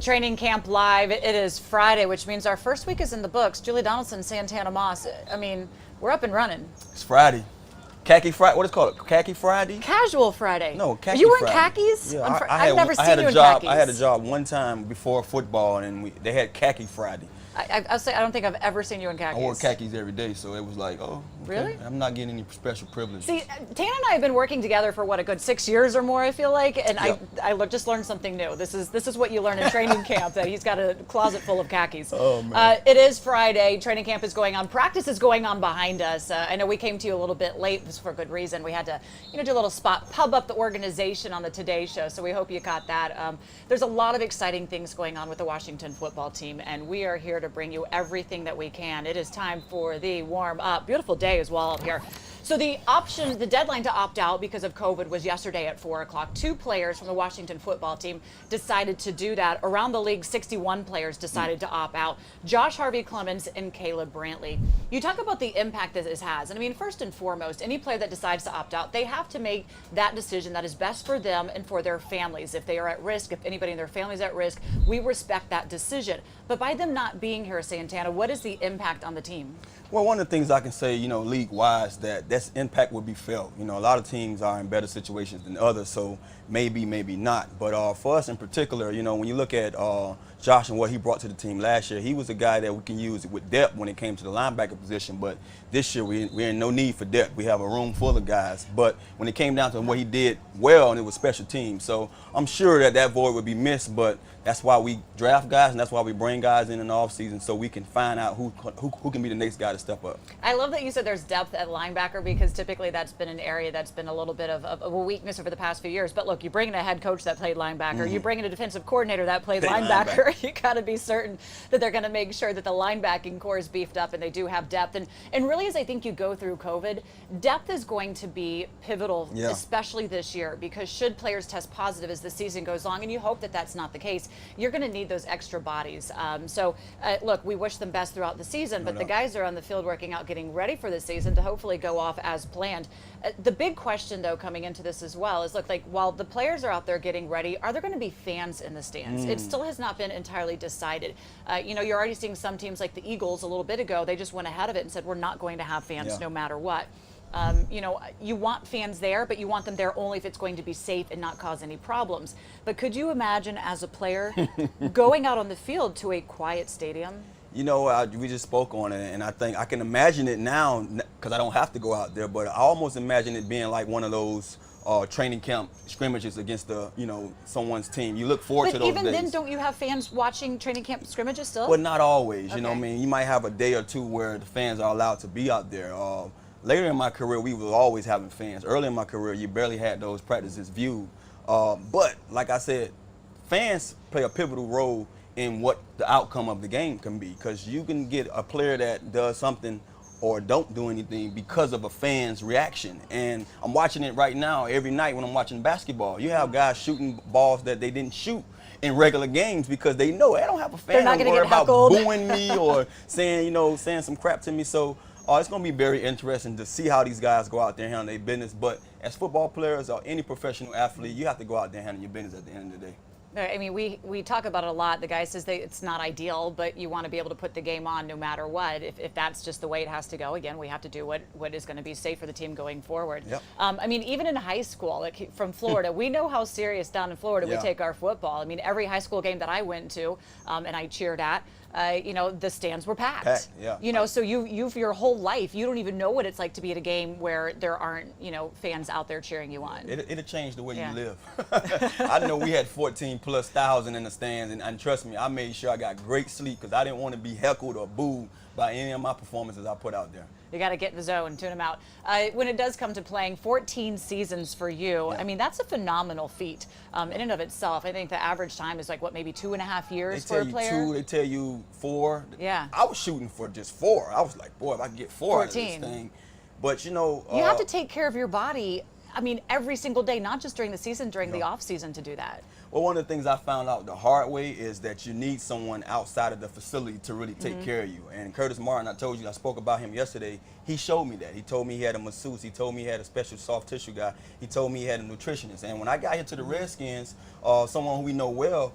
Training Camp Live. It is Friday, which means our first week is in the books. Julie Donaldson, Santana Moss. I mean, we're up and running. It's Friday. Khaki Friday. What is it called? Khaki Friday? Casual Friday. No, khaki Are you wearing Friday. khakis? Yeah, I've never seen you in job. khakis. I had a job one time before football, and they had Khaki Friday. I'll say I don't think I've ever seen you in khakis. I wore khakis every day, so it was like, oh, okay. Really? I'm not getting any special privileges. See, Tana and I have been working together for what, a good 6 years or more, I feel like, and Yep. I just learned something new. This is what you learn in training camp, that he's got a closet full of khakis. Oh, man. It is Friday. Training camp is going on. Practice is going on behind us. I know we came to you a little bit late. This was for a good reason. We had to, do a little spot pub up the organization on the Today Show. So we hope you caught that. There's a lot of exciting things going on with the Washington football team, and we are here to bring you everything that we can. It is time for the warm up. Beautiful day as well out here. So the deadline to opt out because of COVID was yesterday at 4 o'clock. 2 players from the Washington football team decided to do that. Around the league, 61 players decided to opt out. Josh Harvey-Clemens and Caleb Brantley. You talk about the impact that this has. And I mean, first and foremost, any player that decides to opt out, they have to make that decision that is best for them and for their families. If they are at risk, if anybody in their family is at risk, we respect that decision. But by them not being here, Santana, what is the impact on the team? Well, one of the things I can say, league-wise, that impact will be felt. A lot of teams are in better situations than others, so maybe not. But for us in particular, when you look at Josh and what he brought to the team last year, he was a guy that we can use with depth when it came to the linebacker position. But this year, we're in no need for depth. We have a room full of guys. But when it came down to what he did well, and it was special teams. So I'm sure that void would be missed, but that's why we draft guys, and that's why we bring guys in the offseason, so we can find out who can be the next guy to step up. I love that you said there's depth at linebacker, because typically that's been an area that's been a little bit of a weakness over the past few years. But look, you bring in a head coach that played linebacker, you bring in a defensive coordinator that played linebacker. You got to be certain that they're going to make sure that the linebacking core is beefed up and they do have depth. And really, as I think you go through COVID, depth is going to be pivotal, especially this year, because should players test positive as the season goes on, and you hope that that's not the case, you're going to need those extra bodies. Look, we wish them best throughout the season, but the guys are on the field working out, getting ready for the season to hopefully go off as planned. The big question, though, coming into this as well is, look, like, while the players are out there getting ready, are there going to be fans in the stands? It still has not been entirely decided. You're already seeing some teams like the Eagles a little bit ago, they just went ahead of it and said, we're not going to have fans no matter what. You want fans there, but you want them there only if it's going to be safe and not cause any problems. But could you imagine, as a player, going out on the field to a quiet stadium? We just spoke on it, and I think I can imagine it now because I don't have to go out there, but I almost imagine it being like one of those training camp scrimmages against someone's team. You look forward to those days. But even then, don't you have fans watching training camp scrimmages still? Well, not always. Okay. I mean, you might have a day or two where the fans are allowed to be out there. Later in my career, we were always having fans. Early in my career, you barely had those practices viewed. But like I said, fans play a pivotal role in what the outcome of the game can be, because you can get a player that does something or don't do anything because of a fan's reaction. And I'm watching it right now every night when I'm watching basketball. You have guys shooting balls that they didn't shoot in regular games because they know I don't have a fan. They're not going to get about heckled. booing me or saying some crap to me. So it's going to be very interesting to see how these guys go out there and handle their business. But as football players or any professional athlete, you have to go out there and handle your business at the end of the day. I mean, we talk about it a lot. The guy says it's not ideal, but you want to be able to put the game on no matter what. If that's just the way it has to go, again, we have to do what is going to be safe for the team going forward. Yep. I mean, even in high school, like from Florida, we know how serious down in Florida we take our football. I mean, every high school game that I went to and I cheered at, the stands were packed. So you've your whole life, you don't even know what it's like to be at a game where there aren't, fans out there cheering you on. It'll change the way you live. I know we had 14,000+ in the stands, and trust me, I made sure I got great sleep because I didn't want to be heckled or booed by any of my performances I put out there. You got to get in the zone, tune them out. When it does come to playing 14 seasons for you, I mean, that's a phenomenal feat in and of itself. I think the average time is like, maybe 2.5 years for a player? They tell you 2, they tell you 4. Yeah. I was shooting for just 4. I was like, boy, if I can get 4 out of this thing. But, you have to take care of your body, I mean, every single day, not just during the season, during the off season to do that. Well, one of the things I found out the hard way is that you need someone outside of the facility to really take care of you. And Curtis Martin, I told you, I spoke about him yesterday. He showed me that. He told me he had a masseuse. He told me he had a special soft tissue guy. He told me he had a nutritionist. And when I got here to the Redskins, someone who we know well,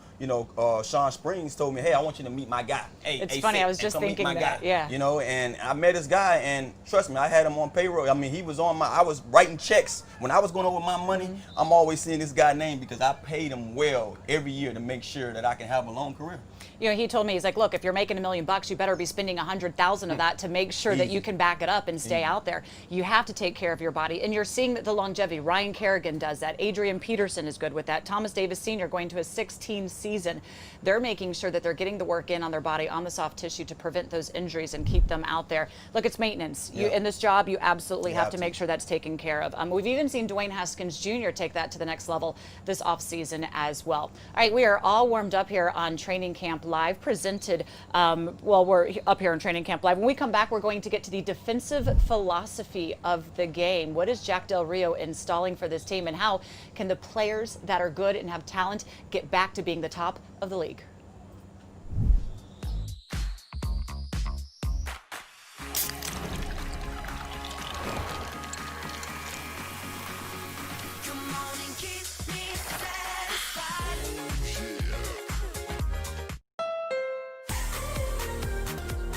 Sean Springs told me, hey, I want you to meet my guy. Hey, it's funny, I was just thinking that, yeah. And I met this guy, and trust me, I had him on payroll. I mean, he was I was writing checks. When I was going over my money, I'm always seeing this guy's name because I paid him well every year to make sure that I can have a long career. He told me, he's like, look, if you're making $1 million, you better be spending 100,000 of that to make sure that you can back it up and stay out there. You have to take care of your body, and you're seeing the longevity. Ryan Kerrigan does that. Adrian Peterson is good with that. Thomas Davis Sr. going to his 16th season. They're making sure that they're getting the work in on their body, on the soft tissue to prevent those injuries and keep them out there. Look, it's maintenance. In this job, you absolutely have to make sure that's taken care of. We've even seen Dwayne Haskins Jr. take that to the next level this offseason as well. All right, we are all warmed up here on Training Camp Live, presented, we're up here on Training Camp Live. When we come back, we're going to get to the defensive philosophy of the game. What is Jack Del Rio installing for this team, and how can the players that are good and have talent get back to being the top of the league?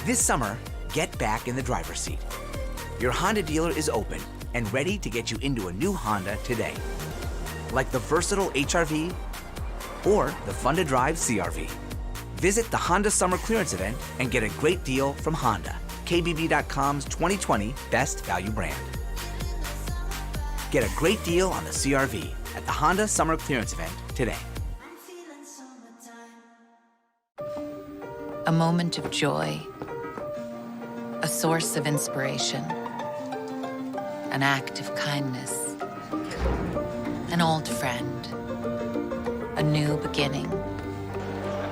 This summer, get back in the driver's seat. Your Honda dealer is open and ready to get you into a new Honda today. Like the versatile HR-V or the fun-to-drive CR-V. Visit the Honda Summer Clearance Event and get a great deal from Honda, KBB.com's 2020 Best Value Brand. Get a great deal on the CR-V at the Honda Summer Clearance Event today. A moment of joy, a source of inspiration, an act of kindness, an old friend, a new beginning,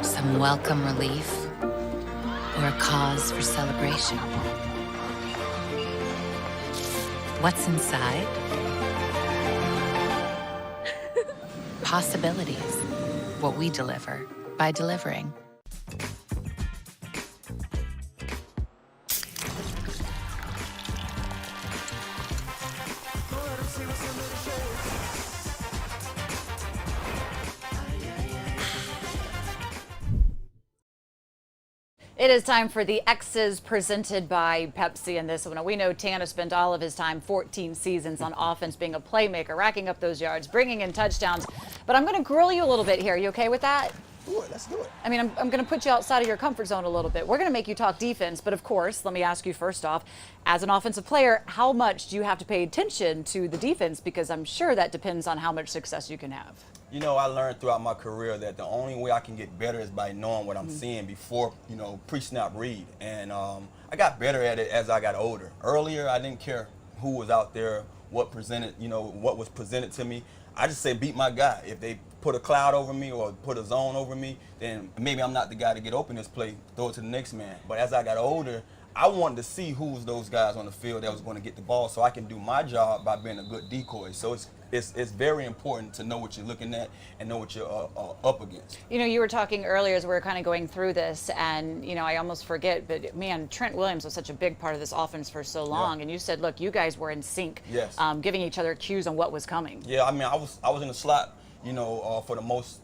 some welcome relief, or a cause for celebration. What's inside? Possibilities. What we deliver by delivering. It is time for the X's presented by Pepsi in this one. We know Tana spent all of his time, 14 seasons on offense, being a playmaker, racking up those yards, bringing in touchdowns. But I'm going to grill you a little bit here. You okay with that? Do it. Let's do it. I mean, I'm going to put you outside of your comfort zone a little bit. We're going to make you talk defense. But of course, let me ask you first off, as an offensive player, how much do you have to pay attention to the defense? Because I'm sure that depends on how much success you can have. I learned throughout my career that the only way I can get better is by knowing what I'm seeing before, pre-snap read. And I got better at it as I got older. Earlier, I didn't care who was out there, what was presented to me. I just say beat my guy. If they put a cloud over me or put a zone over me, then maybe I'm not the guy to get open this play, throw it to the next man. But as I got older, I wanted to see who was those guys on the field that was going to get the ball so I can do my job by being a good decoy. So it's very important to know what you're looking at and know what you're up against. You were talking earlier as we were kind of going through this, and I almost forget, but man, Trent Williams was such a big part of this offense for so long. Yeah. And you said, look, you guys were in sync, yes, giving each other cues on what was coming. Yeah, I mean, I was in the slot, for the most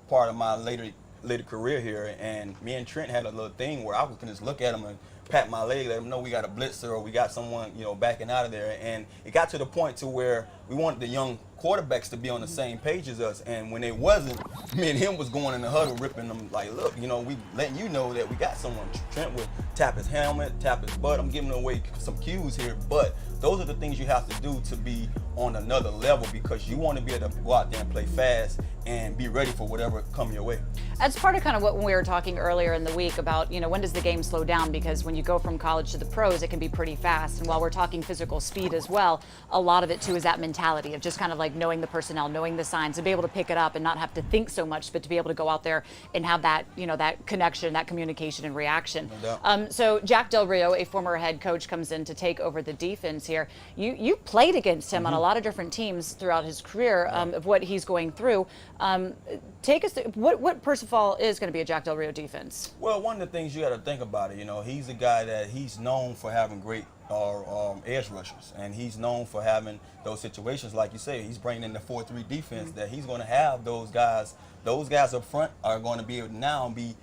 part of my later career here, and me and Trent had a little thing where I can just look at him and pat my leg, let him know we got a blitzer or we got someone, backing out of there. And it got to the point to where we wanted the young quarterbacks to be on the same page as us. And when they wasn't, me and him was going in the huddle, ripping them like, look, we letting you know that we got someone. Trent would tap his helmet, tap his butt. I'm giving away some cues here, but those are the things you have to do to be on another level, because you want to be able to go out there and play fast and be ready for whatever come your way. That's part of kind of what we were talking earlier in the week about, when does the game slow down? Because when you go from college to the pros, it can be pretty fast. And while we're talking physical speed as well, a lot of it too is that mentality of just kind of like inside, knowing the personnel, knowing the signs, and be able to pick it up and not have to think so much, but to be able to go out there and have that, that connection, that communication and reaction. No doubt. So Jack Del Rio, a former head coach, comes in to take over the defense here. You played against him on a lot of different teams throughout his career of what he's going through. Take us to, what first of all is going to be a Jack Del Rio defense? Well, one of the things you got to think about it, he's a guy that he's known for having great edge rushers, and he's known for having those situations, like you say, he's bringing in the 4-3 defense that he's going to have those guys. Those guys up front are going to be able to now be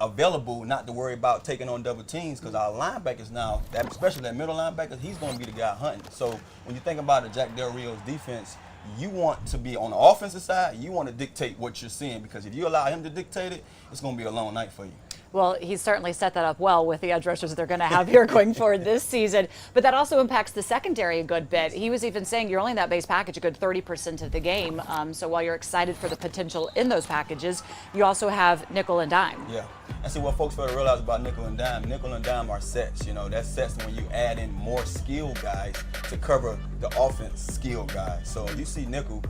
available, not to worry about taking on double teams, because our linebackers now, especially that middle linebacker, he's going to be the guy hunting. So when you think about the Jack Del Rio's defense, you want to be on the offensive side, you want to dictate what you're seeing, because if you allow him to dictate it, it's going to be a long night for you. Well, he's certainly set that up well with the edge rushers that they're going to have here going forward this season. But that also impacts the secondary a good bit. He was even saying you're only in that base package a good 30% of the game. So while you're excited for the potential in those packages, you also have nickel and dime. Yeah. And see what folks fail to realize about nickel and dime are sets. That's sets when you add in more skill guys to cover the offense skill guys. So you see nickel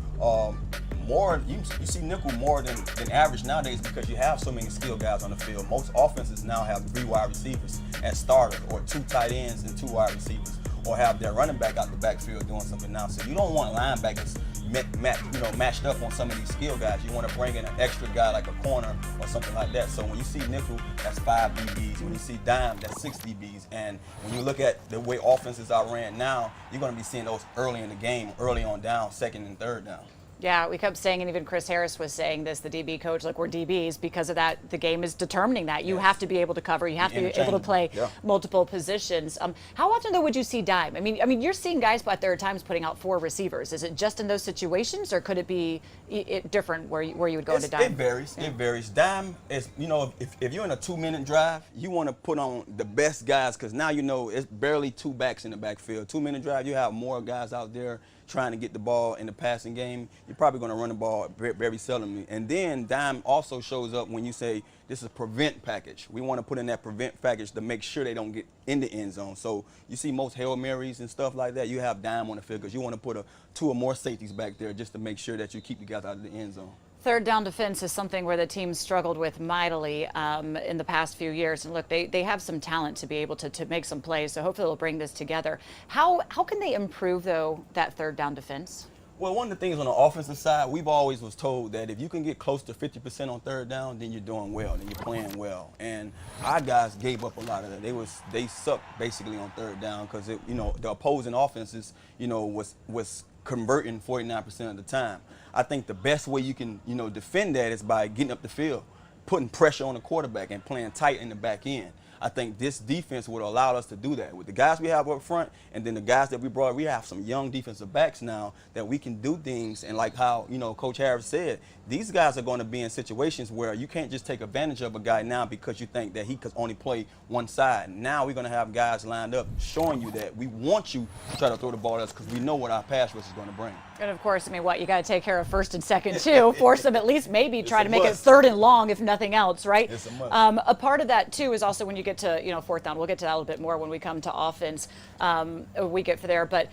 you see nickel more than average nowadays, because you have so many skill guys on the field. Most offenses now have 3 wide receivers as starters, or 2 tight ends and 2 wide receivers, or have their running back out the backfield doing something now. So you don't want linebackers matched up on some of these skill guys. You want to bring in an extra guy like a corner or something like that. So when you see nickel, that's 5 DBs. When you see dime, that's 6 DBs. And when you look at the way offenses are ran now, you're going to be seeing those early in the game, early on down, second and third down. Yeah, we kept saying, and even Chris Harris was saying this, the DB coach, like, we're DBs because of that. The game is determining that. You have to be able to cover. You have to be able to play multiple positions. How often, though, would you see dime? I mean, you're seeing guys, but there are times putting out 4 receivers. Is it just in those situations, or could it be different where you would go into dime? It varies. Yeah. It varies. Dime is, if you're in a 2-minute drive, you want to put on the best guys, because now it's barely 2 backs in the backfield. 2-minute drive, you have more guys out there trying to get the ball in the passing game. You're probably going to run the ball very seldomly. And then dime also shows up when you say this is a prevent package. We want to put in that prevent package to make sure they don't get in the end zone. So you see most Hail Marys and stuff like that, you have dime on the field, because you want to put 2 or more safeties back there just to make sure that you keep the guys out of the end zone. Third down defense is something where the team struggled with mightily in the past few years. And look, they have some talent to be able to make some plays, so hopefully they'll bring this together. How can they improve, though, that third down defense? Well, one of the things on the offensive side, we've always was told that if you can get close to 50% on third down, then you're doing well, then you're playing well. And our guys gave up a lot of that. They sucked basically on third down, because the opposing offenses, was converting 49% of the time. I think the best way you can, defend that is by getting up the field, putting pressure on the quarterback and playing tight in the back end. I think this defense would allow us to do that. With the guys we have up front, and then the guys that we brought, we have some young defensive backs now that we can do things. And like how, Coach Harris said, these guys are going to be in situations where you can't just take advantage of a guy now because you think that he could only play one side. Now we're going to have guys lined up showing you that we want you to try to throw the ball at us, because we know what our pass rush is going to bring. And of course, you got to take care of first and second too. Force them at least try to make it third and long, if nothing else, right? It's a must. A part of that too is also when you get to fourth down. We'll get to that a little bit more when we come to offense. We get for there, but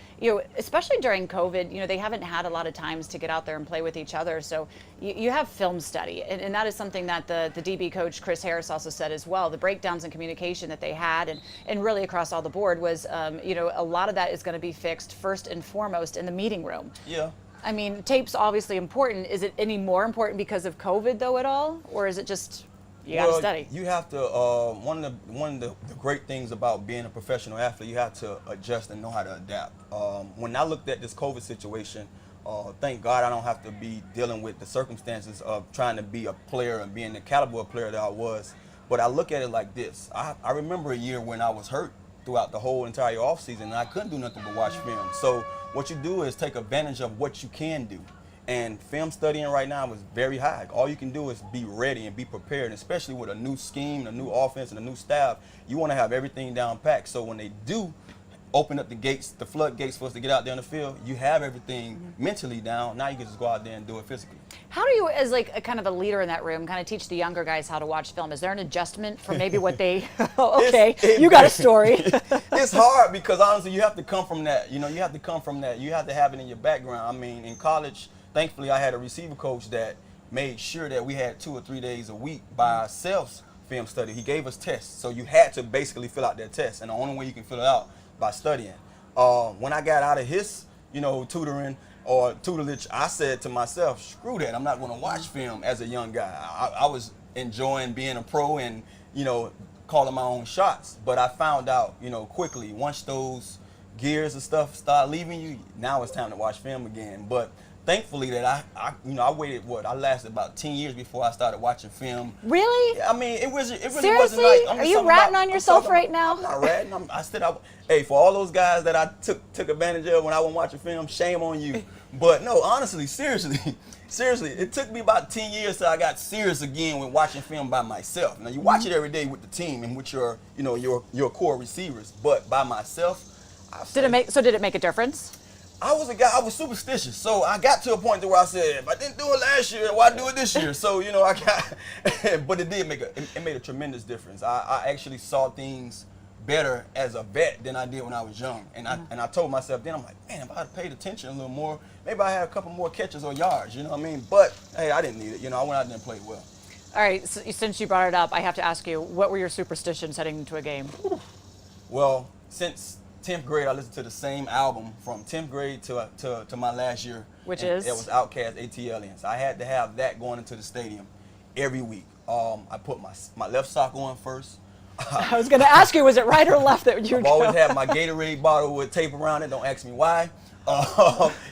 especially during COVID, they haven't had a lot of times to get out there and play with each other. So you have film study, and that is something that the DB coach Chris Harris also said as well. The breakdowns in communication that they had, and really across all the board was, a lot of that is going to be fixed first and foremost in the meeting room. Yeah. I mean, tape's obviously important. Is it any more important because of COVID, though, at all? Or is it just you got to study? You have to, one of the great things about being a professional athlete, you have to adjust and know how to adapt. When I looked at this COVID situation, thank God I don't have to be dealing with the circumstances of trying to be a player and being the caliber of player that I was. But I look at it like this. I remember a year when I was hurt throughout the whole entire offseason, and I couldn't do nothing but watch film. So what you do is take advantage of what you can do. And film studying right now is very high. All you can do is be ready and be prepared, especially with a new scheme, a new offense, and a new staff. You want to have everything down packed. So when they do opened up the gates, the floodgates for us to get out there on the field. You have everything mentally down. Now you can just go out there and do it physically. How do you, as like a kind of a leader in that room, kind of teach the younger guys how to watch film? Is there an adjustment for maybe what they? Okay, you got a story. It's hard because honestly, you have to come from that. You know, you have to come from that. You have to have it in your background. I mean, in college, thankfully, I had a receiver coach that made sure that we had 2 or 3 days a week by ourselves film study. He gave us tests, so you had to basically fill out that test, and the only way you can fill it out by studying. When I got out of his, tutoring or tutelage, I said to myself, screw that, I'm not going to watch film as a young guy. I was enjoying being a pro and, calling my own shots. But I found out, quickly, once those gears and stuff start leaving you, now it's time to watch film again. But thankfully that I waited, I lasted about 10 years before I started watching film. Really? I mean, it really Seriously? wasn't like, Are you ratting on yourself right now? I'm not ratting. Hey, for all those guys that I took advantage of when I wasn't watching film, shame on you. But no, honestly, seriously, it took me about 10 years till I got serious again with watching film by myself. Now you watch it every day with the team and with your core receivers, but by myself. Did it make a difference? I was a guy, I was superstitious. So I got to a point where I said, if I didn't do it last year, why do it this year? So, but it made a tremendous difference. I actually saw things better as a vet than I did when I was young. And I told myself then, I'm like, man, if I had paid attention a little more, maybe I had a couple more catches or yards, you know what I mean? But, hey, I didn't need it. I went out there and played well. All right, so since you brought it up, I have to ask you, what were your superstitions heading into a game? Well, since 10th grade, I listened to the same album from 10th grade to my last year. Which is? It was Outkast, ATLians. I had to have that going into the stadium every week. I put my left sock on first. I was going to ask you, was it right or left that you I've always had my Gatorade bottle with tape around it. Don't ask me why.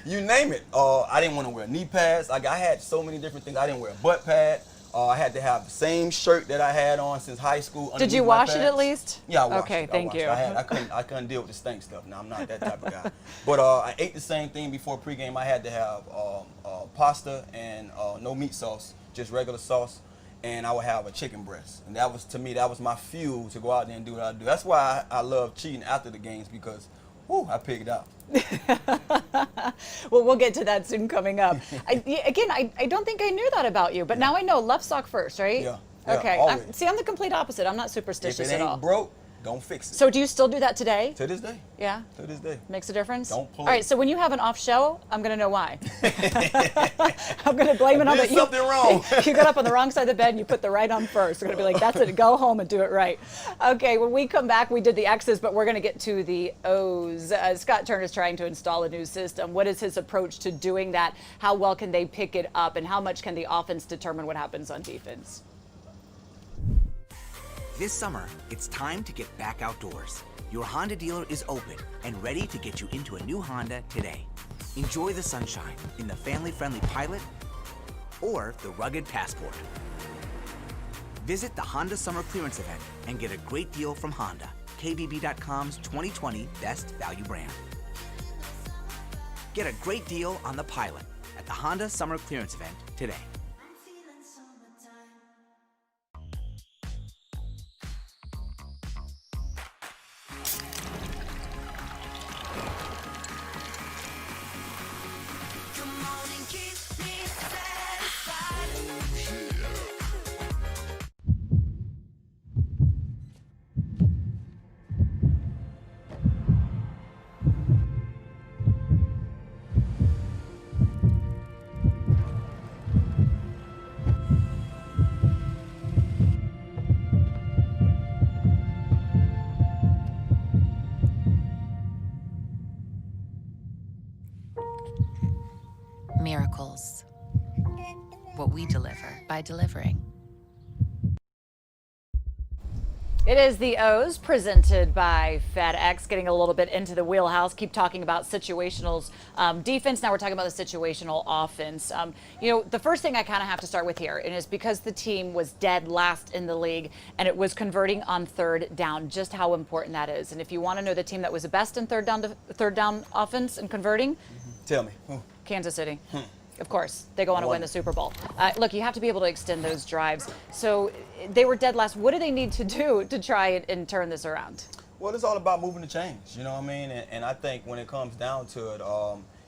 You name it. I didn't want to wear knee pads. I had so many different things. I didn't wear a butt pad. I had to have the same shirt that I had on since high school. Did you wash it at least? Yeah, I washed okay, it. thank you. I couldn't deal with the stank stuff. Now I'm not that type of guy. But I ate the same thing before pregame. I had to have pasta and no meat sauce, just regular sauce, and I would have a chicken breast. And that was my fuel to go out there and do what I do. That's why I love cheating after the games because, I picked out. Well, we'll get to that soon coming up. I don't think I knew that about you, but now I know. Left sock first, right? Yeah. Okay. Always. I'm the complete opposite. I'm not superstitious If it at all. ain't broke, don't fix it. So do you still do that today? To this day. Yeah. To this day. Makes a difference? Don't pull All right, it. so when you have an off show, I'm going to know why. I'm going to blame it on There's something wrong. You got up on the wrong side of the bed and you put the right on first. We're going to be like, that's it, go home and do it right. Okay, when we come back, we did the X's, but we're going to get to the O's. Scott Turner's trying to install a new system. What is his approach to doing that? How well can they pick it up? And how much can the offense determine what happens on defense? This summer, it's time to get back outdoors. Your Honda dealer is open and ready to get you into a new Honda today. Enjoy the sunshine in the family-friendly Pilot or the rugged Passport. Visit the Honda Summer Clearance Event and get a great deal from Honda, KBB.com's 2020 Best Value Brand. Get a great deal on the Pilot at the Honda Summer Clearance Event today. Miracles. What we deliver by delivering. It is the O's presented by FedEx, getting a little bit into the wheelhouse. Keep talking about situational defense. Now we're talking about the situational offense. The first thing I kind of have to start with here, and it's because the team was dead last in the league and it was converting on third down, just how important that is. And if you want to know the team that was the best in third down offense and converting, Tell me. Kansas City. Of course, they go on to win the Super Bowl. Look, you have to be able to extend those drives. So they were dead last. What do they need to do to try and turn this around? Well, it's all about moving the chains, you know what I mean? And I think when it comes down to it,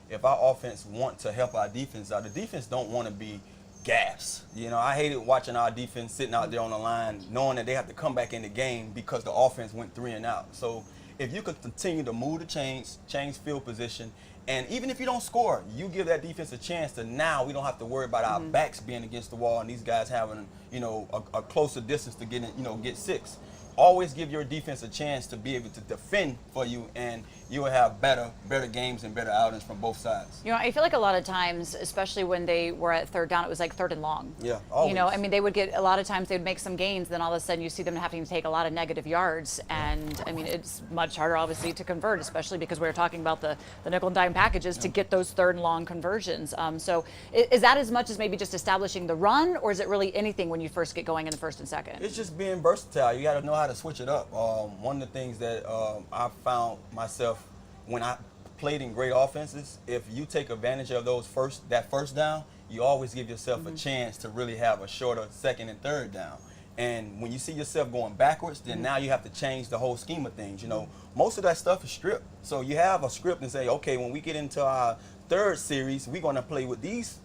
if our offense want to help our defense out, the defense don't want to be gas. You know, I hated watching our defense sitting out there on the line knowing that they have to come back in the game because the offense went 3 and out. So if you could continue to move the chains, change field position, and even if you don't score, you give that defense a chance to now we don't have to worry about our backs being against the wall and these guys having, you know, a closer distance to get, get 6. Always give your defense a chance to be able to defend for you, and you will have better games and better outings from both sides. You know, I feel like a lot of times, especially when they were at third down, it was like 3rd and long. Yeah, always. You know, I mean, they would get, a lot of times they would make some gains, then all of a sudden you see them having to take a lot of negative yards. And I mean, it's much harder, obviously, to convert, especially because we were talking about the nickel and dime packages to get those 3rd and long conversions. So is that as much as maybe just establishing the run, or is it really anything when you first get going in the 1st and 2nd? It's just being versatile. You got to know how to switch it up. One of the things that I found myself when I played in great offenses, if you take advantage of that first down, you always give yourself a chance to really have a shorter 2nd and 3rd down. And when you see yourself going backwards, then now you have to change the whole scheme of things. You know, most of that stuff is script. So you have a script and say, okay, when we get into our 3rd series, we're going to play with these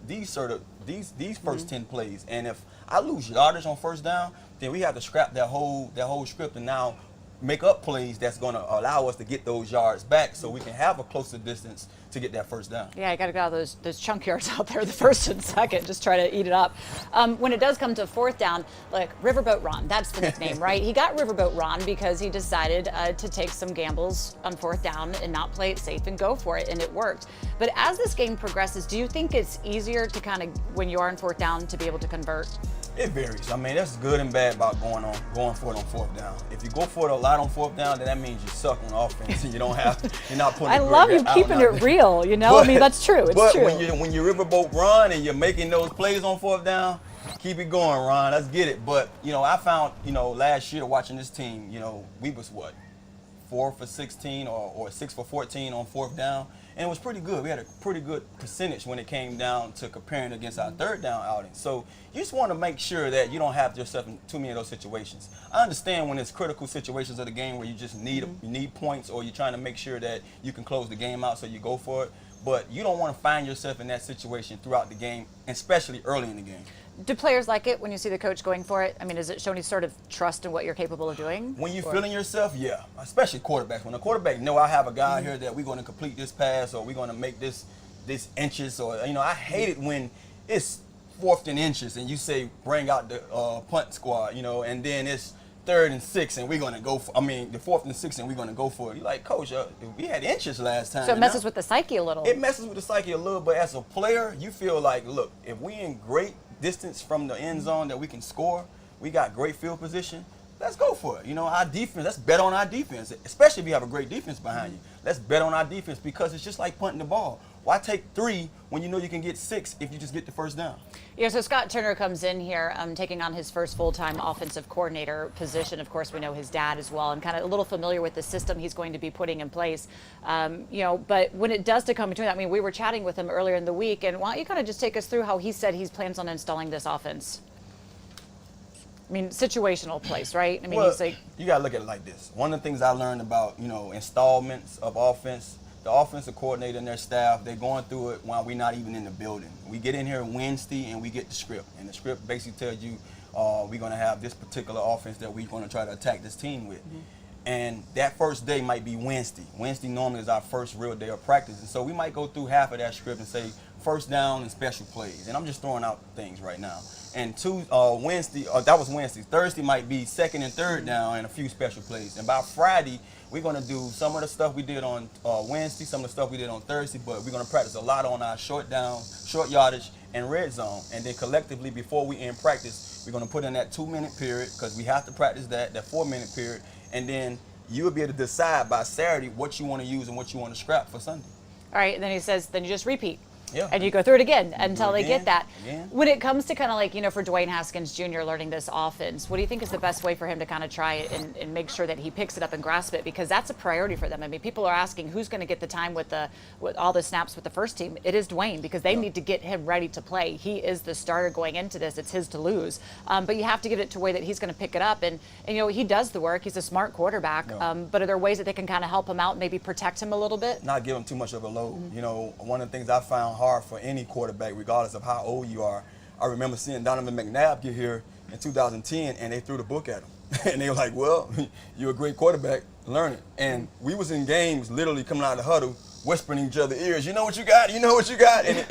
first 10 plays. And if I lose yardage on 1st down, then we have to scrap that whole script and now make up plays that's going to allow us to get those yards back so we can have a closer distance to get that 1st down. Yeah, you got to get all those chunk yards out there, the 1st and 2nd, just try to eat it up. When it does come to 4th down, like Riverboat Ron, that's the nickname, right? He got Riverboat Ron because he decided to take some gambles on 4th down and not play it safe and go for it, and it worked. But as this game progresses, do you think it's easier to kind of, when you are in 4th down, to be able to convert? It varies. I mean, that's good and bad about going for it on 4th down. If you go for it a lot on 4th down, then that means you suck on offense and you're not putting. I love you keeping it real. You know, I mean, that's true. It's true. But when you riverboat run and you're making those plays on 4th down, keep it going, Ron. Let's get it. But you know, I found last year watching this team, we was 4 for 16 or 6 for 14 on 4th down. And it was pretty good. We had a pretty good percentage when it came down to comparing against our 3rd down outing. So you just want to make sure that you don't have yourself in too many of those situations. I understand when it's critical situations of the game where you just need points or you're trying to make sure that you can close the game out so you go for it. But you don't want to find yourself in that situation throughout the game, especially early in the game. Do players like it when you see the coach going for it? I mean, is it showing you sort of trust in what you're capable of doing? When you're feeling yourself, yeah. Especially quarterbacks. When a quarterback know I have a guy here that we're going to complete this pass or we're going to make this inches or, I hate it when it's 4th and inches and you say bring out the punt squad, and then it's 3rd and 6 and we're going to go for, the 4th and 6 and we're going to go for it. You're like, Coach, we had inches last time. So it messes with the psyche a little. It messes with the psyche a little, but as a player, you feel like, look, if we in great distance from the end zone that we can score, we got great field position, let's go for it. Our defense, let's bet on our defense, especially if you have a great defense behind you. Let's bet on our defense because it's just like punting the ball. Why take 3 when you know you can get 6 if you just get the 1st down? Yeah, so Scott Turner comes in here taking on his first full-time offensive coordinator position. Of course, we know his dad as well and kind of a little familiar with the system he's going to be putting in place. But when it does to come between that, we were chatting with him earlier in the week, and why don't you kind of just take us through how he said he plans on installing this offense? Situational place, right? He's like, you got to look at it like this. One of the things I learned about, installments of offense, the offensive coordinator and their staff, they're going through it while we're not even in the building. We get in here Wednesday and we get the script. And the script basically tells you we're going to have this particular offense that we're going to try to attack this team with. And that first day might be Wednesday. Wednesday normally is our first real day of practice. And so we might go through half of that script and say 1st down and special plays. And I'm just throwing out things right now. And Wednesday, that was Wednesday. Thursday might be 2nd and 3rd down and a few special plays. And by Friday, we're going to do some of the stuff we did on Wednesday, some of the stuff we did on Thursday, but we're going to practice a lot on our short yardage, and red zone. And then collectively, before we end practice, we're going to put in that 2-minute period because we have to practice that 4-minute period. And then you'll be able to decide by Saturday what you want to use and what you want to scrap for Sunday. All right, and then he says, then you just repeat. Yeah. And you go through it again until they get that. Again. When it comes to kind of like, for Dwayne Haskins Jr. learning this offense, what do you think is the best way for him to kind of try it and make sure that he picks it up and grasp it? Because that's a priority for them. I mean, people are asking who's going to get the time with all the snaps with the first team. It is Dwayne, because they need to get him ready to play. He is the starter going into this. It's his to lose. But you have to give it to a way that he's going to pick it up. And he does the work. He's a smart quarterback. But are there ways that they can kind of help him out, maybe protect him a little bit? Not give him too much of a load. One of the things I found hard for any quarterback, regardless of how old you are, I remember seeing Donovan McNabb get here in 2010, and they threw the book at him. And they were like, well, you're a great quarterback, learn it. And we was in games literally coming out of the huddle, whispering in each other's ears, you know what you got, you know what you got. And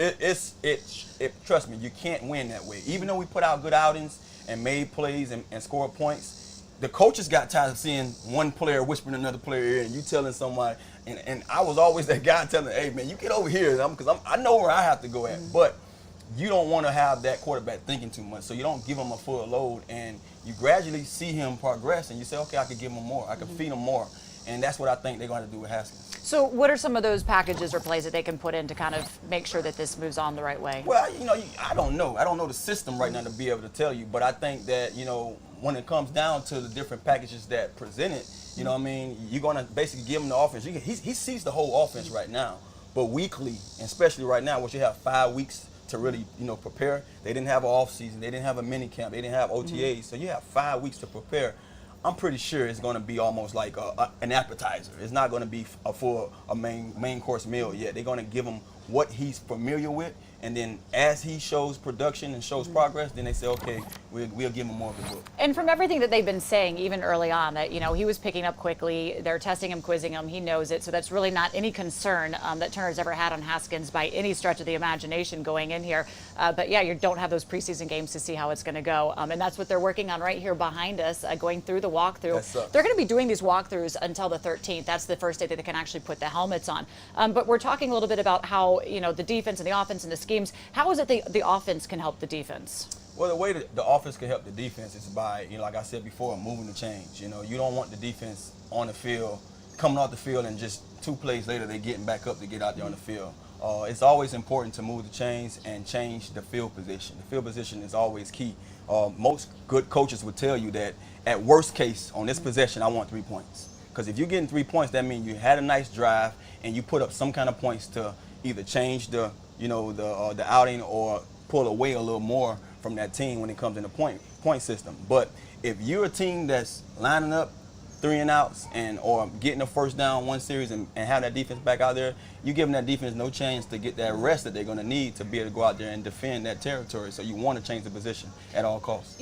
trust me, you can't win that way. Even though we put out good outings and made plays and scored points, the coaches got tired of seeing one player whispering another player ear and you telling somebody, and I was always that guy telling, hey man, you get over here, because I know where I have to go at. But you don't want to have that quarterback thinking too much, so you don't give him a full load, and you gradually see him progress, and you say, okay, I could give him more, I could feed him more, and that's what I think they're going to do with Haskins. So what are some of those packages or plays that they can put in to kind of make sure that this moves on the right way? Well, I don't know. I don't know the system right now to be able to tell you, but I think that, when it comes down to the different packages that presented, you're going to basically give him the offense. He sees the whole offense right now, but weekly, and especially right now, once you have 5 weeks to really, prepare. They didn't have an off season. They didn't have a mini camp. They didn't have OTAs. So you have 5 weeks to prepare. I'm pretty sure it's going to be almost like an appetizer. It's not going to be a main course meal yet. They're going to give him what he's familiar with, and then as he shows production and shows progress, then they say, okay, we'll give him more of the book. And from everything that they've been saying, even early on, that he was picking up quickly. They're testing him, quizzing him. He knows it. So that's really not any concern that Turner's ever had on Haskins by any stretch of the imagination going in here. But yeah, you don't have those preseason games to see how it's going to go. And that's what they're working on right here behind us, going through the walkthrough. They're going to be doing these walkthroughs until the 13th. That's the first day that they can actually put the helmets on. But we're talking a little bit about how, the defense and the offense and the schemes. How is it the offense can help the defense? Well, the way that the offense can help the defense is by, like I said before, moving the chains. You don't want the defense on the field, coming off the field, and just 2 plays later they're getting back up to get out there on the field. It's always important to move the chains and change the field position. The field position is always key. Most good coaches would tell you that at worst case, on this possession, I want 3 points. Because if you're getting 3 points, that means you had a nice drive and you put up some kind of points to either change the outing or pull away a little more from that team when it comes in the point system. But if you're a team that's lining up 3 and outs or getting a first down one series and have that defense back out there, you're giving that defense no chance to get that rest that they're going to need to be able to go out there and defend that territory. So you want to change the position at all costs.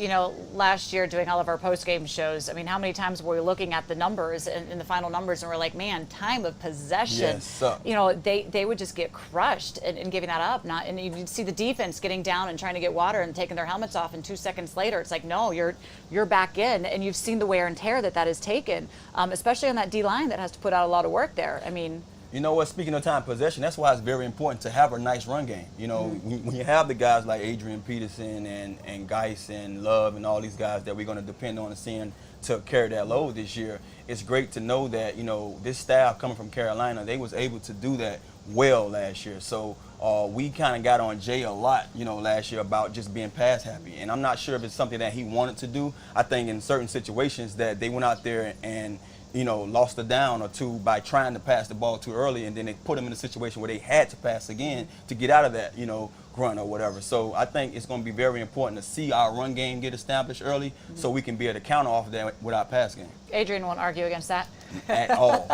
Last year doing all of our post-game shows, how many times were we looking at the numbers and the final numbers and we're like, man, time of possession. Yes, they would just get crushed in giving that up. And you'd see the defense getting down and trying to get water and taking their helmets off, and 2 seconds later it's like, no, you're back in, and you've seen the wear and tear that is taken, especially on that D-line that has to put out a lot of work there. You know what, speaking of time possession, that's why it's very important to have a nice run game. When you have the guys like Adrian Peterson and Geis and Love and all these guys that we're going to depend on and seeing to carry that load this year, it's great to know that, this staff coming from Carolina, they was able to do that well last year. So we kind of got on Jay a lot, last year about just being pass happy. And I'm not sure if it's something that he wanted to do. I think in certain situations that they went out there and lost a down or 2 by trying to pass the ball too early, and then they put them in a situation where they had to pass again to get out of that, grunt or whatever. So I think it's going to be very important to see our run game get established early so we can be able to counter off that with our pass game. Adrian won't argue against that. At all.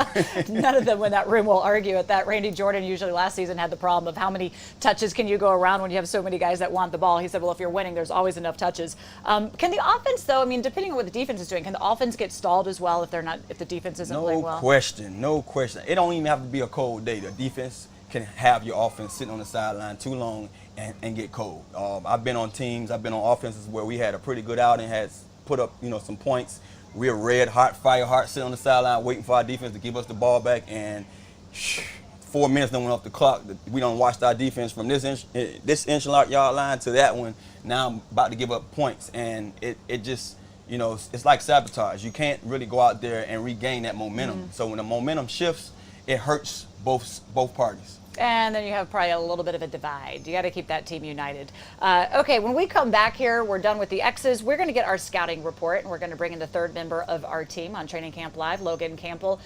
None of them in that room will argue at that. Randy Jordan usually last season had the problem of how many touches can you go around when you have so many guys that want the ball. He said, well, if you're winning, there's always enough touches. Can the offense, though, depending on what the defense is doing, can the offense get stalled as well if the defense isn't playing well? No question. It don't even have to be a cold day. The defense can have your offense sitting on the sideline too long and get cold. I've been on teams, I've been on offenses where we had a pretty good outing, had put up, some points. We're red hot, fire hot, sitting on the sideline waiting for our defense to give us the ball back, and 4 minutes done went off the clock. We done watched our defense from this inch-yard line to that one. Now I'm about to give up points, and it just, it's like sabotage. You can't really go out there and regain that momentum. So when the momentum shifts, it hurts both parties. And then you have probably a little bit of a divide. You got to keep that team united. Okay, when we come back here, we're done with the X's. We're going to get our scouting report, and we're going to bring in the third member of our team on Training Camp Live, Logan Campbell.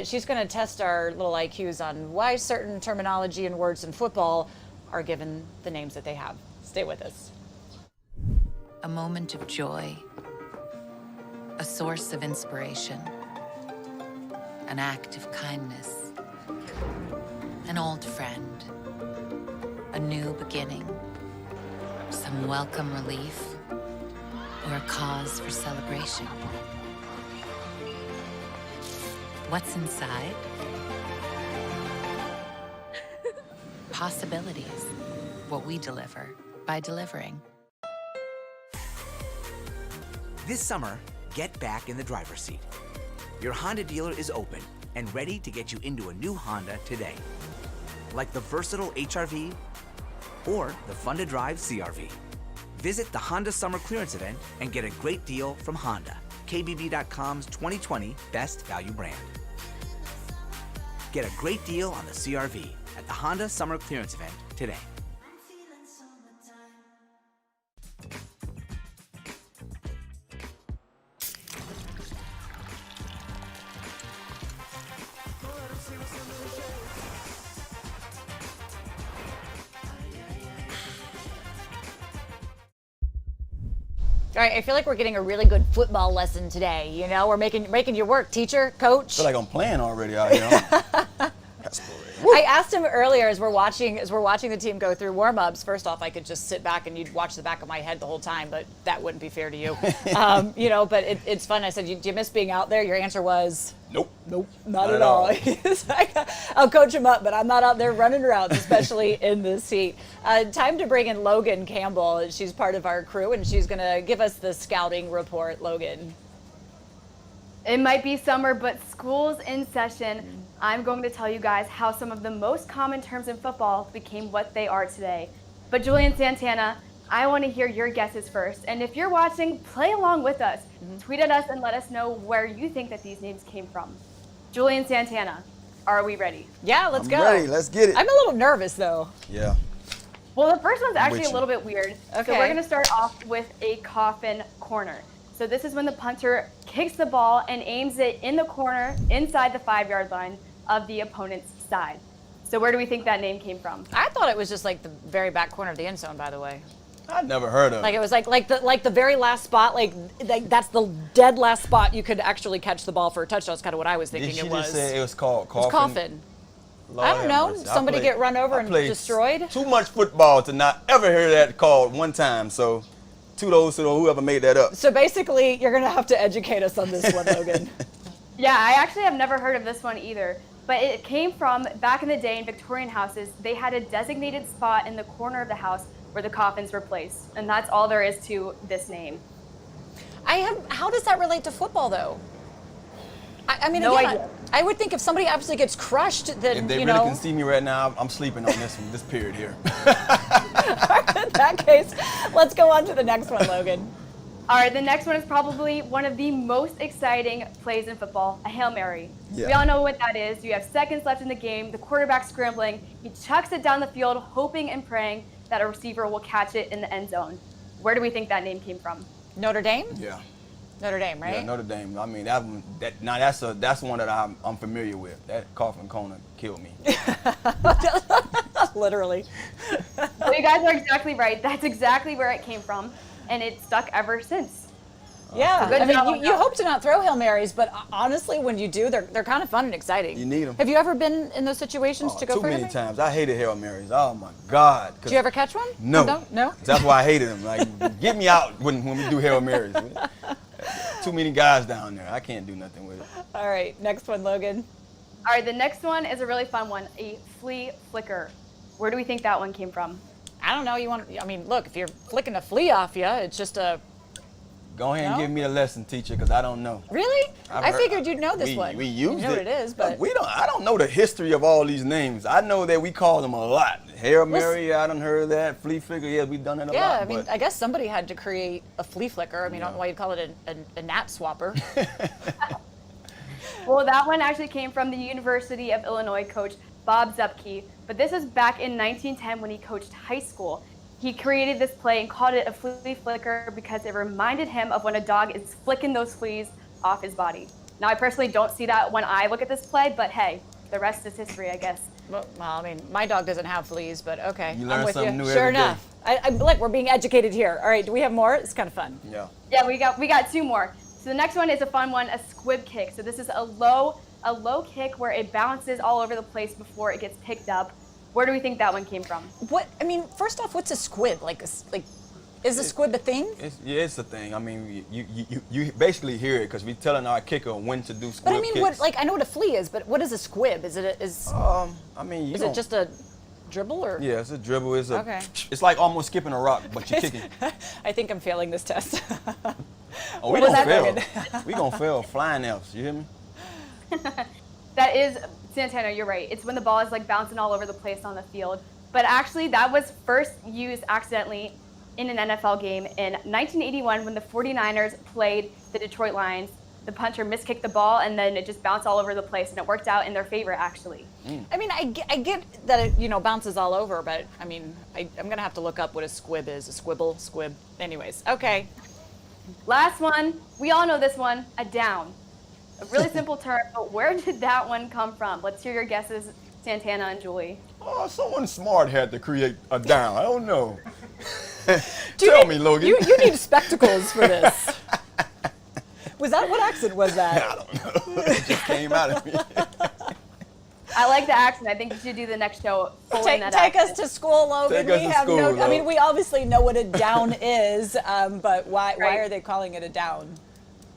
She's going to test our little IQs on why certain terminology and words in football are given the names that they have. Stay with us. A moment of joy, a source of inspiration, an act of kindness, an old friend, a new beginning, some welcome relief, or a cause for celebration. What's inside? Possibilities. What we deliver by delivering. This summer, get back in the driver's seat. Your Honda dealer is open and ready to get you into a new Honda today. Like the versatile HR-V or the fun-to-drive CR-V. Visit the Honda Summer Clearance Event and get a great deal from Honda, KBB.com's 2020 Best Value Brand. Get a great deal on the CR-V at the Honda Summer Clearance Event today. All right, I feel like we're getting a really good football lesson today. You know, we're making you work, teacher, coach. I feel like I'm playing already out here. That's great. I asked him earlier as we're watching the team go through warm-ups. First off, I could just sit back and you'd watch the back of my head the whole time, but that wouldn't be fair to you. You know, but it's fun. I said, do you miss being out there? Your answer was, Nope. not at all. He's like, I'll coach him up, but I'm not out there running routes, especially in this heat. Time to bring in Logan Campbell. She's part of our crew, and she's going to give us the scouting report. Logan. It might be summer, but school's in session. I'm going to tell you guys how some of the most common terms in football became what they are today. But Julie and Santana, I want to hear your guesses first. And if you're watching, play along with us. Tweet at us and let us know where you think that these names came from. Julie and Santana, are we ready? Yeah, let's go. Ready, let's get it. I'm a little nervous, though. Yeah. Well, the first one's actually with a you. little bit weird. Okay. So we're going to start off with a coffin corner. So this is when the punter kicks the ball and aims it in the corner inside the 5-yard line of the opponent's side. So where do we think that name came from? I thought it was just like the very back corner of the end zone, by the way. I'd never heard of Like it. it was like the very last spot, like that's the dead last spot you could actually catch the ball for a touchdown. That's kind of what I was thinking Did she it was. just say it was called It coffin? was coffin. Lord I don't have know. mercy. I Somebody played- get run over I and played destroyed? Too much football to not ever hear that called one time. So, kudos to whoever made that up. So basically, you're going to have to educate us on this one, Logan. Yeah, I actually have never heard of this one either. But it came from back in the day in Victorian houses, they had a designated spot in the corner of the house where the coffins were placed. And that's all there is to this name. How does that relate to football, though? I mean, No again, idea. I would think if somebody absolutely gets crushed, then, If they you really know, can see me right now, I'm sleeping on this period here. in that case, let's go on to the next one, Logan. All right, the next one is probably one of the most exciting plays in football, a Hail Mary. Yeah. We all know what that is. You have seconds left in the game, the quarterback's scrambling, he chucks it down the field, hoping and praying that a receiver will catch it in the end zone. Where do we think that name came from? Notre Dame? Yeah. Notre Dame, right? Yeah, Notre Dame. I mean, that's one that I'm familiar with. That coffin corner killed me. Well, Literally. you guys are exactly right. That's exactly where it came from, and it's stuck ever since. Yeah, Good I mean, job. you hope to not throw Hail Marys, but honestly, when you do, they're kind of fun and exciting. You need 'em. Have you ever been in those situations to go Too for many Hail Mary? times. I hated Hail Marys. Oh my God. Did you ever catch one? No. No? That's why I hated them. Like, get me out when we do Hail Marys. Too many guys down there. I can't do nothing with it. All right, next one, Logan. All right, the next one is a really fun one, a flea flicker. Where do we think that one came from? I don't know. Look, if you're flicking a flea off you, it's just a. Go ahead and No? give me a lesson, teacher, because I don't know. Really? I've I heard- figured you'd know this one. We used you know it. what it is, but I don't know the history of all these names. I know that we call them a lot. Hail Mary, I done heard that. Flea flicker, yeah, we've done it a yeah, lot. I mean, but I guess somebody had to create a flea flicker. I mean, I don't know why you'd call it a gnat swapper. Well, that one actually came from the University of Illinois coach Bob Zupke, but this was back in 1910 when he coached high school. He created this play and called it a flea flicker because it reminded him of when a dog is flicking those fleas off his body. Now, I personally don't see that when I look at this play, but hey, the rest is history, I guess. Well, I mean, my dog doesn't have fleas, but okay. You learn I'm with something you. new Sure every day. enough. Look, we're being educated here. All right, do we have more? It's kind of fun. Yeah. Yeah, we got two more. So the next one is a fun one, a squib kick. So this is a low kick where it bounces all over the place before it gets picked up. Where do we think that one came from? What? I mean, first off, what's a squib? Is a squib a thing? It's a thing. I mean, you basically hear it because we're telling our kicker when to do squib But I mean, kicks. I know what a flea is, but what is a squib? Is it I mean, you is don't- it just a dribble or? Yeah, it's a dribble. It's a. Okay. It's like almost skipping a rock, but you're kicking. I think I'm failing this test. Oh, we What was gonna that, fail. We gonna fail flying F's. You hear me? That is, Santana, you're right. It's when the ball is like bouncing all over the place on the field. But actually, that was first used accidentally in an NFL game in 1981 when the 49ers played the Detroit Lions. The punter miskicked the ball, and then it just bounced all over the place, and it worked out in their favor, actually. I mean, I get that it bounces all over, but I mean, I'm gonna have to look up what a squib is. A squibble, squib. Anyways, okay. Last one, we all know this one, a down. A really simple term, but where did that one come from? Let's hear your guesses, Santana and Julie. Oh, someone smart had to create a down. I don't know. Do you Tell need- me, Logan. You need spectacles for this. Was that what accent was that? I don't know. It just came out of me. I like the accent. I think you should do the next show. Take us to school, Logan. Take us we to have school, no. I mean, Lo. we obviously know what a down is, but why Right. are they calling it a down?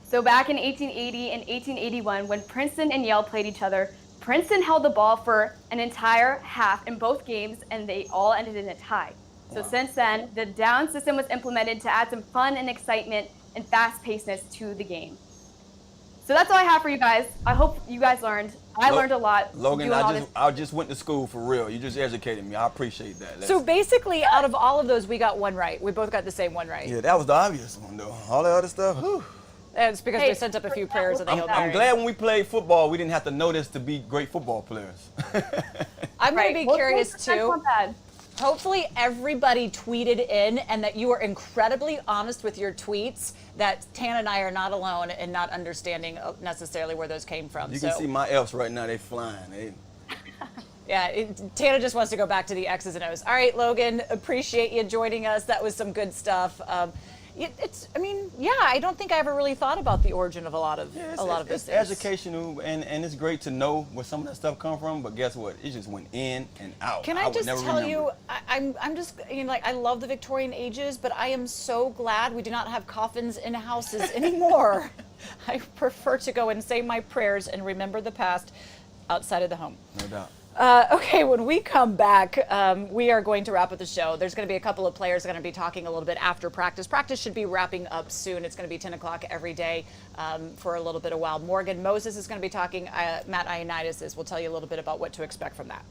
So back in 1880 and 1881, when Princeton and Yale played each other, Princeton held the ball for an entire half in both games, and they all ended in a tie. So since then, the down system was implemented to add some fun and excitement and fast-pacedness to the game. So that's all I have for you guys. I hope you guys learned. I learned a lot. Logan, doing all this. I just went to school for real. You just educated me. I appreciate that. So basically, out of all of those, we got one right. We both got the same one right. Yeah, that was the obvious one though. All the other stuff. Whew. And it's because Hey, we sent up a few prayers and they held I'm Mary. glad when we played football, we didn't have to know this to be great football players. I'm going to be Well, curious that's too. not bad. Hopefully everybody tweeted in and that you are incredibly honest with your tweets, that Tana and I are not alone in not understanding necessarily where those came from. You can see my F's right now. They flying. Yeah, Tana just wants to go back to the X's and O's. All right, Logan, appreciate you joining us. That was some good stuff. I don't think I ever really thought about the origin of a lot of those It's things. educational, and it's great to know where some of that stuff come from. But guess what? It just went in and out. Can I would just never tell remember. you, I'm just, I love the Victorian ages, but I am so glad we do not have coffins in houses anymore. I prefer to go and say my prayers and remember the past outside of the home. No doubt. Okay, when we come back, we are going to wrap up the show. There's going to be a couple of players going to be talking a little bit after practice. Practice should be wrapping up soon. It's going to be 10 o'clock every day for a little bit of while. Morgan Moses is going to be talking. Matt Ioannidis will tell you a little bit about what to expect from that.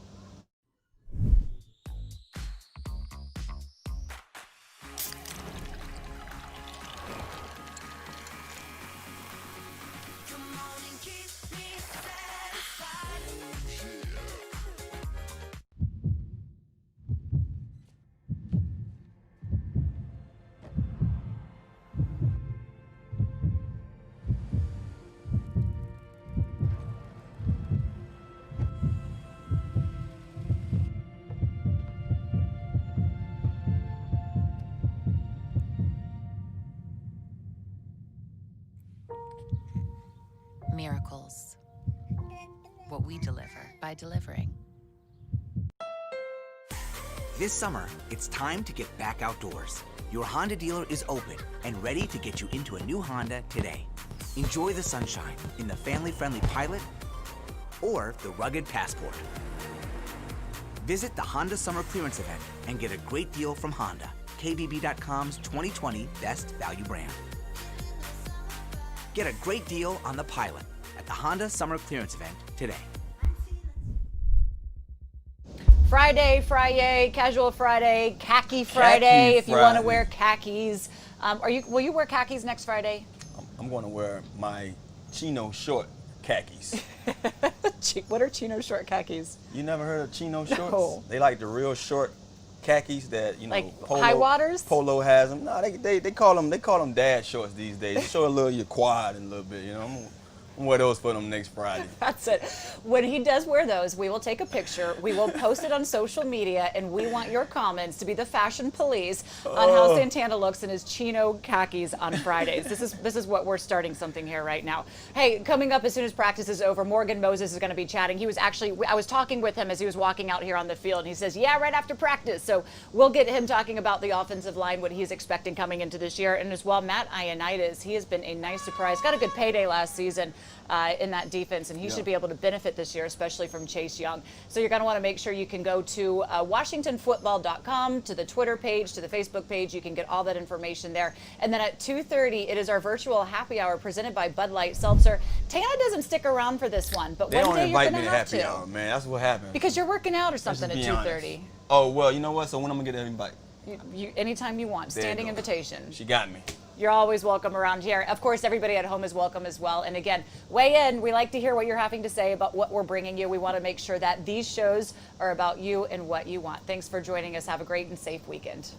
Miracles. What we deliver by delivering. This summer, it's time to get back outdoors. Your Honda dealer is open and ready to get you into a new Honda today. Enjoy the sunshine in the family-friendly Pilot or the rugged Passport. Visit the Honda Summer Clearance Event and get a great deal from Honda, KBB.com's 2020 Best Value Brand. Get a great deal on the Pilot at the Honda Summer Clearance Event today. Friday, casual Friday, khaki Friday, if you want to Friday. wear khakis. Will you wear khakis next Friday? I'm going to wear my chino short khakis. What are chino short khakis? You never heard of chino shorts? No. They like the real short khakis that, you know, Like high waters? Polo has them. No, they call them dad shorts these days. Show a little your quad and a little bit, you know. I'm gonna wear those for them next Friday. That's it. When he does wear those, we will take a picture, we will post it on social media, and we want your comments to be the fashion police on how Santana looks in his chino khakis on Fridays. This is what we're starting something here right now. Hey, coming up as soon as practice is over, Morgan Moses is going to be chatting. I was talking with him as he was walking out here on the field, and he says, yeah, right after practice. So we'll get him talking about the offensive line, what he's expecting coming into this year, and as well, Matt Ioannidis. He has been a nice surprise. Got a good payday last season. In that defense, and he should be able to benefit this year, especially from Chase Young. So you're going to want to make sure you can go to WashingtonFootball.com, to the Twitter page, to the Facebook page. You can get all that information there. And then at 2:30, it is our virtual happy hour presented by Bud Light Seltzer. Tana doesn't stick around for this one, but They one don't day you're invite going me to to have happy to. hour, man. That's what happened. Because you're working out or Let's something at just be honest. 2:30. Oh, well, you know what? So when I'm going to get that invite? Anytime you want, There you standing go. invitation. She got me. You're always welcome around here. Of course, everybody at home is welcome as well. And again, weigh in. We like to hear what you're having to say about what we're bringing you. We want to make sure that these shows are about you and what you want. Thanks for joining us. Have a great and safe weekend.